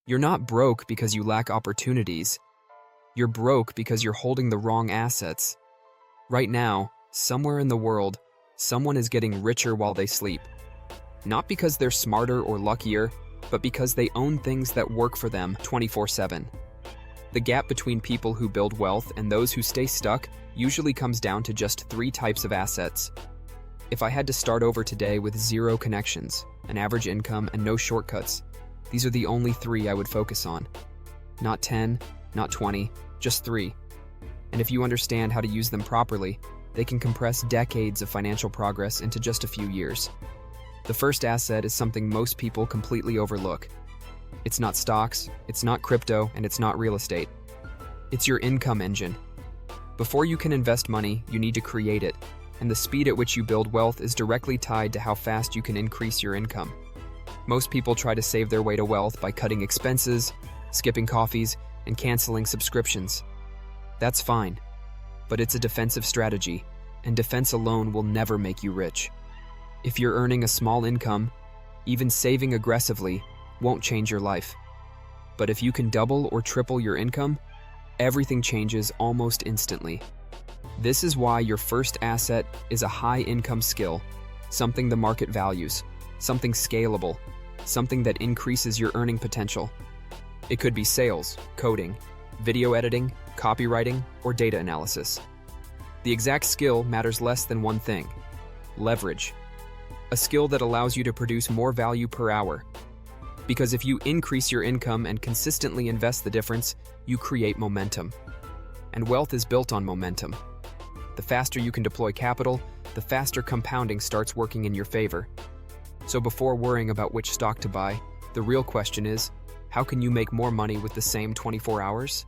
You're not broke because you lack opportunities. You're broke because you're holding the wrong assets. Right now, somewhere in the world, someone is getting richer while they sleep. Not because they're smarter or luckier, but because they own things that work for them 24/7. The gap between people who build wealth and those who stay stuck usually comes down to just 3 types of assets. If I had to start over today with 0 connections, an average income, and no shortcuts, these are the only 3 I would focus on. Not 10, not 20, just 3. And if you understand how to use them properly, they can compress decades of financial progress into just a few years. The first asset is something most people completely overlook. It's not stocks, it's not crypto, and it's not real estate. It's your income engine. Before you can invest money, you need to create it, and the speed at which you build wealth is directly tied to how fast you can increase your income. Most people try to save their way to wealth by cutting expenses, skipping coffees, and canceling subscriptions. That's fine, but it's a defensive strategy, and defense alone will never make you rich. If you're earning a small income, even saving aggressively won't change your life. But if you can double or triple your income, everything changes almost instantly. This is why your first asset is a high-income skill, something the market values, something scalable, something that increases your earning potential. It could be sales, coding, video editing, copywriting, or data analysis. The exact skill matters less than one thing: leverage. A skill that allows you to produce more value per hour. Because if you increase your income and consistently invest the difference, you create momentum. And wealth is built on momentum. The faster you can deploy capital, the faster compounding starts working in your favor. So before worrying about which stock to buy, the real question is, how can you make more money with the same 24 hours?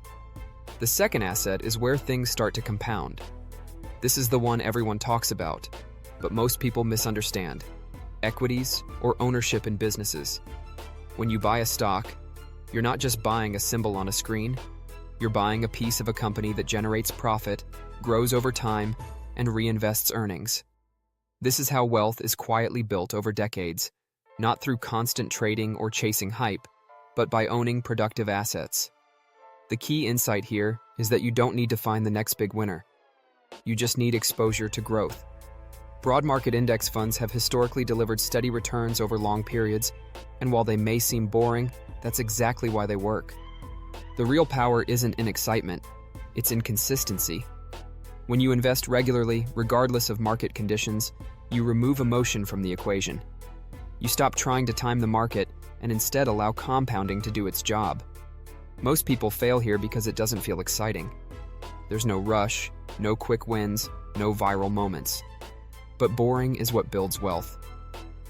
The second asset is where things start to compound. This is the one everyone talks about, but most people misunderstand: equities or ownership in businesses. When you buy a stock, you're not just buying a symbol on a screen, you're buying a piece of a company that generates profit, grows over time, and reinvests earnings. This is how wealth is quietly built over decades, not through constant trading or chasing hype, but by owning productive assets. The key insight here is that you don't need to find the next big winner. You just need exposure to growth. Broad market index funds have historically delivered steady returns over long periods, and while they may seem boring, that's exactly why they work. The real power isn't in excitement, it's in consistency. When you invest regularly, regardless of market conditions, you remove emotion from the equation. You stop trying to time the market and instead allow compounding to do its job. Most people fail here because it doesn't feel exciting. There's no rush, no quick wins, no viral moments. But boring is what builds wealth.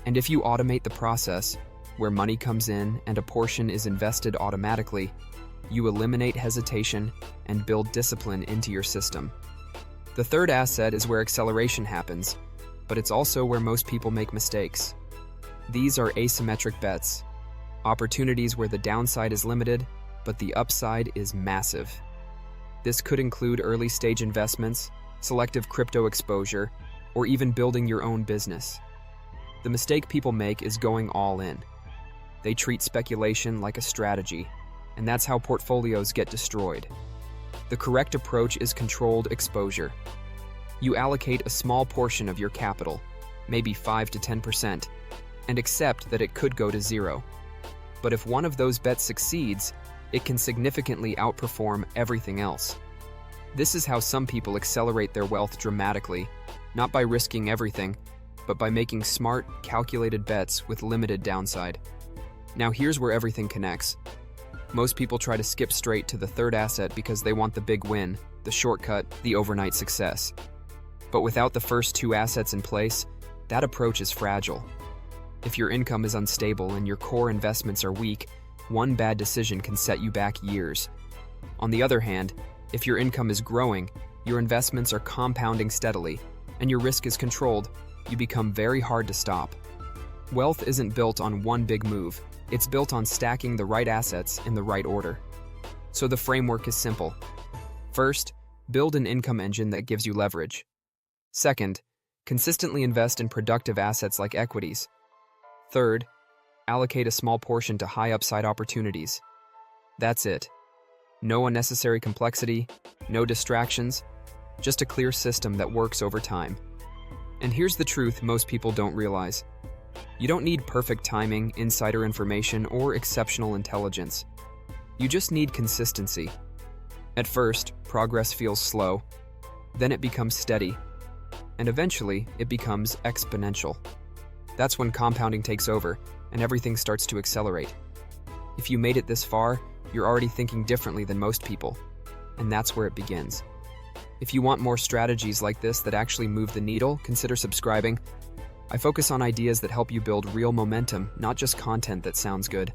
And if you automate the process, where money comes in and a portion is invested automatically, you eliminate hesitation and build discipline into your system. The third asset is where acceleration happens, but it's also where most people make mistakes. These are asymmetric bets, opportunities where the downside is limited, but the upside is massive. This could include early-stage investments, selective crypto exposure, or even building your own business. The mistake people make is going all in. They treat speculation like a strategy, and that's how portfolios get destroyed. The correct approach is controlled exposure. You allocate a small portion of your capital, maybe 5 to 10%, and accept that it could go to zero. But if one of those bets succeeds, it can significantly outperform everything else. This is how some people accelerate their wealth dramatically, not by risking everything, but by making smart, calculated bets with limited downside. Now here's where everything connects. Most people try to skip straight to the third asset because they want the big win, the shortcut, the overnight success. But without the first 2 assets in place, that approach is fragile. If your income is unstable and your core investments are weak, one bad decision can set you back years. On the other hand, if your income is growing, your investments are compounding steadily, and your risk is controlled, you become very hard to stop. Wealth isn't built on one big move, it's built on stacking the right assets in the right order. So the framework is simple. First, build an income engine that gives you leverage. Second, consistently invest in productive assets like equities. Third, allocate a small portion to high upside opportunities. That's it. No unnecessary complexity, no distractions, just a clear system that works over time. And here's the truth most people don't realize. You don't need perfect timing, insider information, or exceptional intelligence. You just need consistency. At first, progress feels slow, then it becomes steady, and eventually it becomes exponential. That's when compounding takes over and everything starts to accelerate. If you made it this far, you're already thinking differently than most people, and that's where it begins. If you want more strategies like this that actually move the needle, consider subscribing. I focus on ideas that help you build real momentum, not just content that sounds good.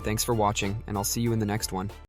Thanks for watching, and I'll see you in the next one.